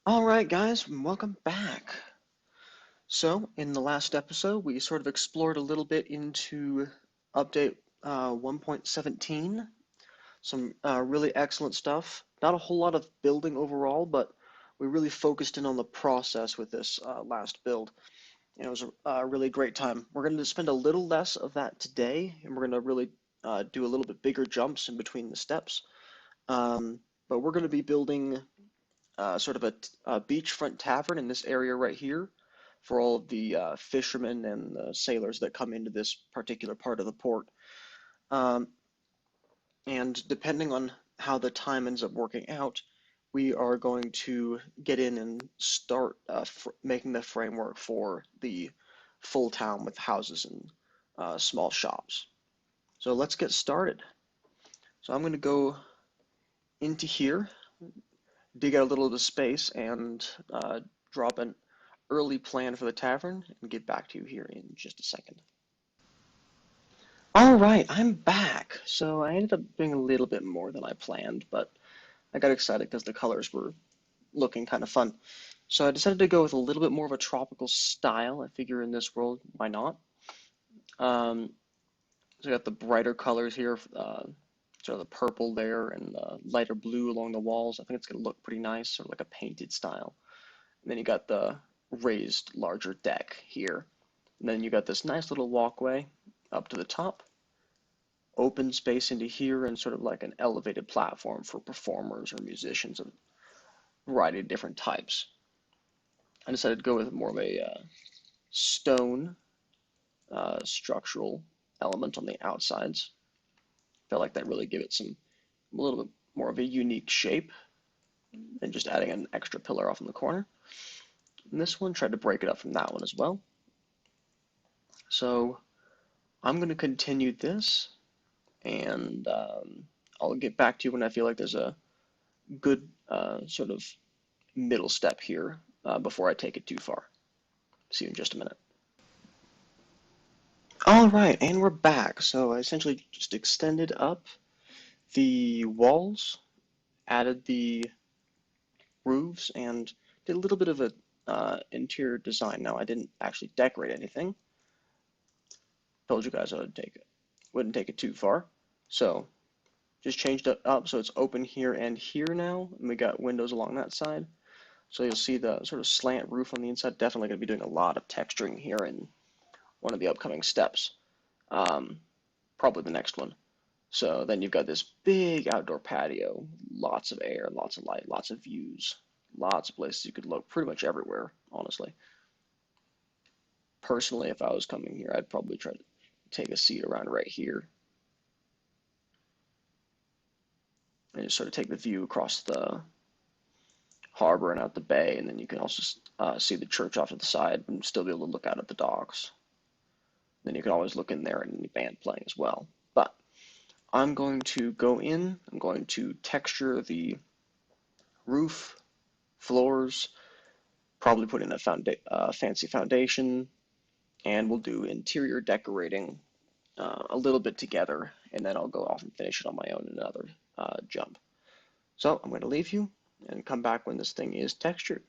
All right, guys, welcome back. So, in the last episode, we sort of explored a little bit into update 1.17. Some really excellent stuff. Not a whole lot of building overall, but we really focused in on the process with this last build. And it was a really great time. We're going to spend a little less of that today, and we're going to really do a little bit bigger jumps in between the steps. But we're going to be building sort of a beachfront tavern in this area right here for all of the fishermen and the sailors that come into this particular part of the port. Um, and depending on how the time ends up working out, we are going to get in and start making the framework for the full town with houses and small shops. So let's get started. So I'm going to go into here, dig out a little of the space, and drop an early plan for the tavern and get back to you here in just a second. All right, I'm back. So I ended up doing a little bit more than I planned, but I got excited because the colors were looking kind of fun. So I decided to go with a little bit more of a tropical style. I figure in this world, why not? Um, so I got the brighter colors here, sort of the purple there and the lighter blue along the walls. I think it's going to look pretty nice, sort of like a painted style. And then you got the raised larger deck here. And then you got this nice little walkway up to the top, open space into here, and sort of like an elevated platform for performers or musicians of a variety of different types. I decided to go with more of a stone structural element on the outsides. Felt like that really gave it a little bit more of a unique shape than just adding an extra pillar off in the corner. And this one tried to break it up from that one as well. So I'm going to continue this, and I'll get back to you when I feel like there's a good sort of middle step here before I take it too far. See you in just a minute. All right, and we're back. So I essentially just extended up the walls, added the roofs, and did a little bit of a interior design. Now I didn't actually decorate anything. Told you guys I wouldn't take it too far. So just changed it up so it's open here and here now, and we got windows along that side. So you'll see the sort of slant roof on the inside. Definitely going to be doing a lot of texturing here in one of the upcoming steps, probably the next one. So then you've got this big outdoor patio, lots of air, lots of light, lots of views, lots of places you could look pretty much everywhere, honestly. Personally, if I was coming here, I'd probably try to take a seat around right here and just sort of take the view across the harbor and out the bay, and then you can also see the church off to the side and still be able to look out at the docks. Then you can always look in there and any band playing as well. But I'm going to go in, I'm going to texture the roof, floors, probably put in a fancy foundation, and we'll do interior decorating a little bit together, and then I'll go off and finish it on my own in another jump. So I'm going to leave you and come back when this thing is textured.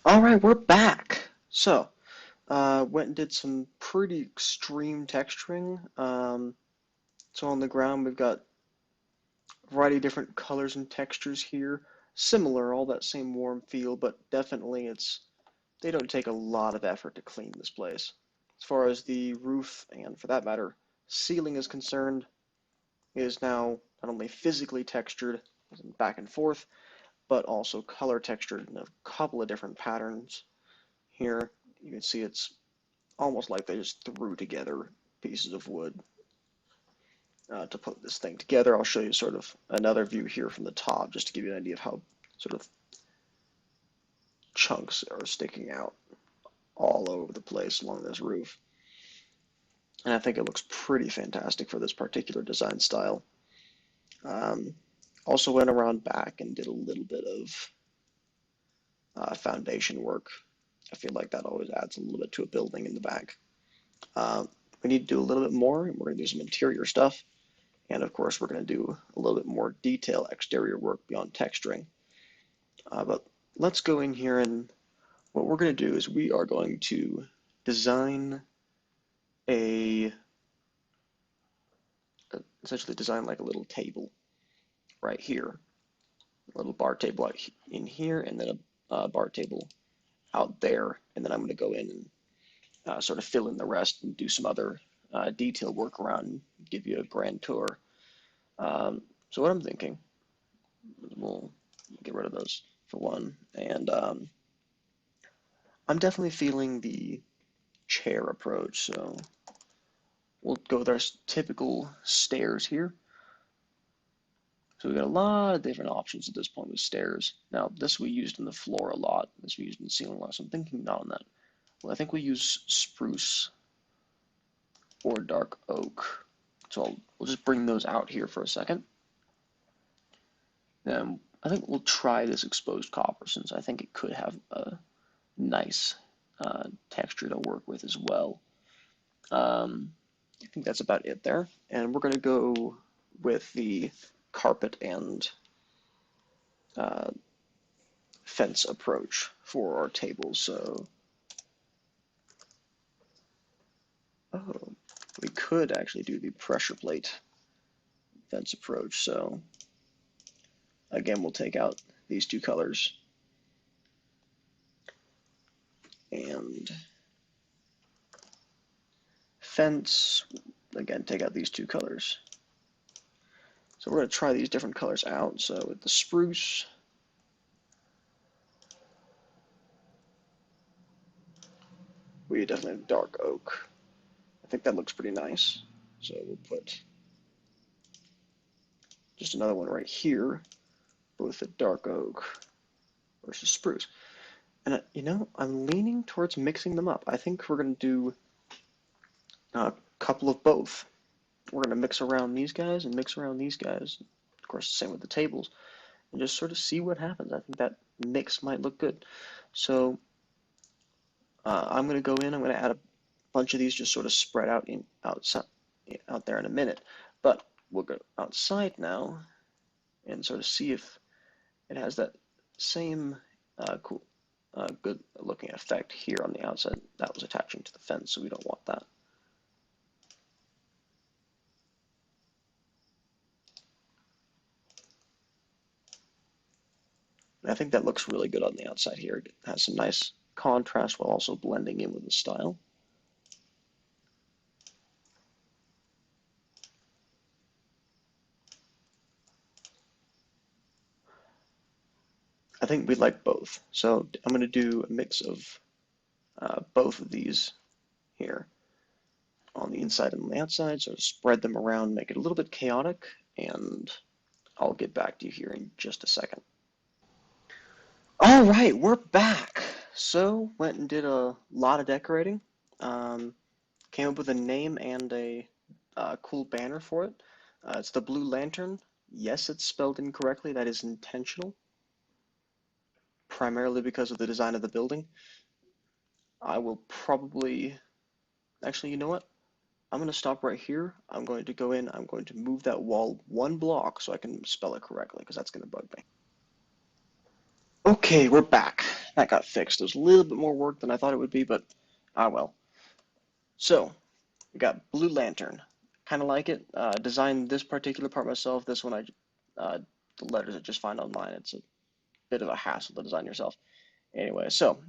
All right, we're back. So went and did some pretty extreme texturing. So on the ground, we've got a variety of different colors and textures here. Similar, all that same warm feel, but definitely they don't take a lot of effort to clean this place. As far as the roof, and for that matter, ceiling is concerned, it is now not only physically textured back and forth, but also color textured in a couple of different patterns. Here, you can see it's almost like they just threw together pieces of wood to put this thing together. I'll show you sort of another view here from the top just to give you an idea of how sort of chunks are sticking out all over the place along this roof. And I think it looks pretty fantastic for this particular design style. Um, Also went around back and did a little bit of foundation work. I feel like that always adds a little bit to a building in the back. We need to do a little bit more, and we're going to do some interior stuff. And of course, we're going to do a little bit more detail exterior work beyond texturing. But let's go in here, and what we're going to do is we are going to design a essentially design like a little table right here, a little bar table out in here, and then a bar table out there, and then I'm going to go in and sort of fill in the rest and do some other detail work around and give you a grand tour. So what I'm thinking, we'll get rid of those for one, and I'm definitely feeling the chair approach, so we'll go with our typical stairs here. So we've got a lot of different options at this point with stairs. Now, this we used in the floor a lot. This we used in the ceiling a lot. So I'm thinking not on that. Well, I think we'll use spruce or dark oak. So we'll just bring those out here for a second. Then I think we'll try this exposed copper since I think it could have a nice texture to work with as well. I think that's about it there. And we're going to go with the carpet and fence approach for our tables. So, oh, we could actually do the pressure plate fence approach. So, again, we'll take out these two colors and fence, again, take out these two colors. So we're going to try these different colors out. So with the spruce, we definitely have dark oak. I think that looks pretty nice. So we'll put just another one right here with the dark oak versus spruce. And you know, I'm leaning towards mixing them up. I think we're going to do a couple of both. We're going to mix around these guys and mix around these guys. Of course, same with the tables. And just sort of see what happens. I think that mix might look good. So I'm going to go in. I'm going to add a bunch of these just sort of spread out out there in a minute. But we'll go outside now and sort of see if it has that same cool, good looking effect here on the outside. That was attaching to the fence, so we don't want that. And I think that looks really good on the outside here. It has some nice contrast while also blending in with the style. I think we like both. So I'm going to do a mix of both of these here on the inside and on the outside, sort of spread them around, make it a little bit chaotic, and I'll get back to you here in just a second. All right, we're back. So went and did a lot of decorating. Came up with a name and a cool banner for it. It's the Blue Lantern. Yes, it's spelled incorrectly. That is intentional, primarily because of the design of the building. I will probably, actually, you know what? I'm going to stop right here. I'm going to go in. I'm going to move that wall one block so I can spell it correctly because that's going to bug me. Okay, we're back. That got fixed. It was a little bit more work than I thought it would be, but ah well. So, we got Blue Lantern. Kind of like it. Designed this particular part myself. This one, the letters I just find online. It's a bit of a hassle to design yourself. Anyway, so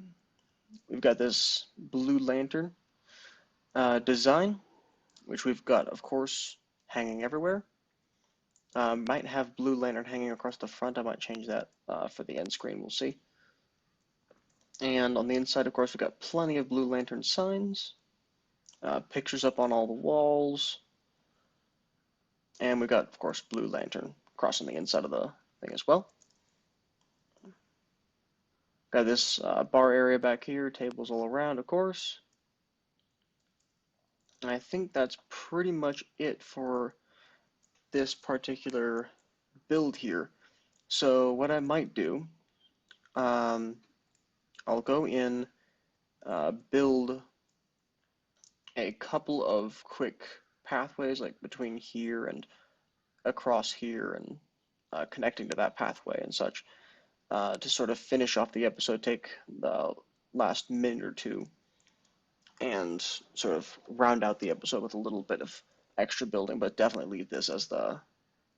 we've got this Blue Lantern design, which we've got, of course, hanging everywhere. Might have Blue Lantern hanging across the front. I might change that for the end screen. We'll see. And on the inside, of course, we've got plenty of Blue Lantern signs, pictures up on all the walls, and we've got, of course, Blue Lantern crossing the inside of the thing as well. Got this bar area back here, tables all around, of course. And I think that's pretty much it for this particular build here. So what I might do, I'll go in, build a couple of quick pathways, like between here and across here and connecting to that pathway and such. to sort of finish off the episode, take the last minute or two and sort of round out the episode with a little bit of extra building, but definitely leave this as the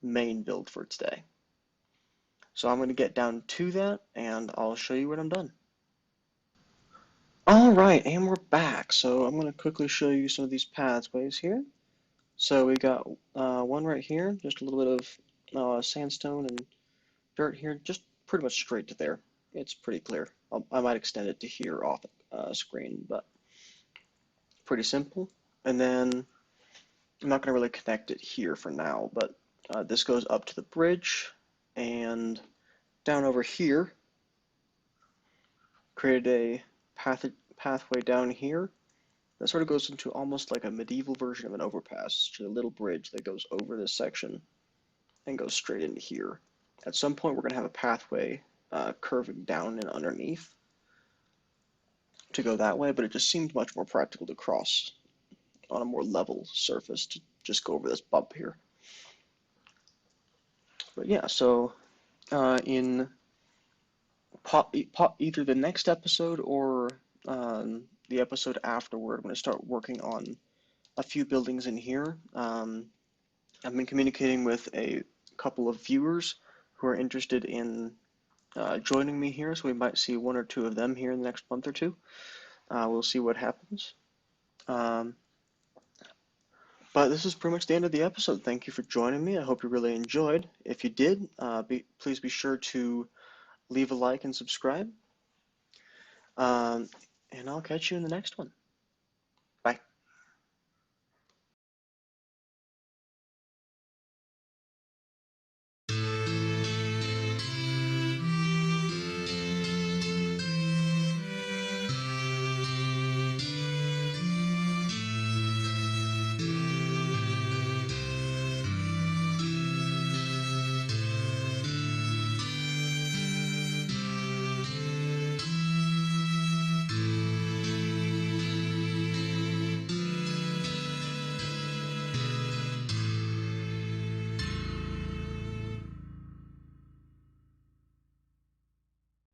main build for today. So I'm going to get down to that and I'll show you when I'm done. All right, and we're back. So I'm going to quickly show you some of these pathways here. So we got one right here, just a little bit of sandstone and dirt here, just pretty much straight to there. It's pretty clear. I might extend it to here off screen, but pretty simple. And then I'm not going to really connect it here for now, but this goes up to the bridge and down over here, created a pathway down here that sort of goes into almost like a medieval version of an overpass. It's just a little bridge that goes over this section and goes straight into here. At some point, we're going to have a pathway curving down and underneath to go that way, but it just seemed much more practical to cross on a more level surface to just go over this bump here. But yeah, so in either the next episode or the episode afterward, I'm going to start working on a few buildings in here. I've been communicating with a couple of viewers who are interested in joining me here, so we might see one or two of them here in the next month or two. We'll see what happens. But this is pretty much the end of the episode. Thank you for joining me. I hope you really enjoyed. If you did, please be sure to leave a like and subscribe. And I'll catch you in the next one.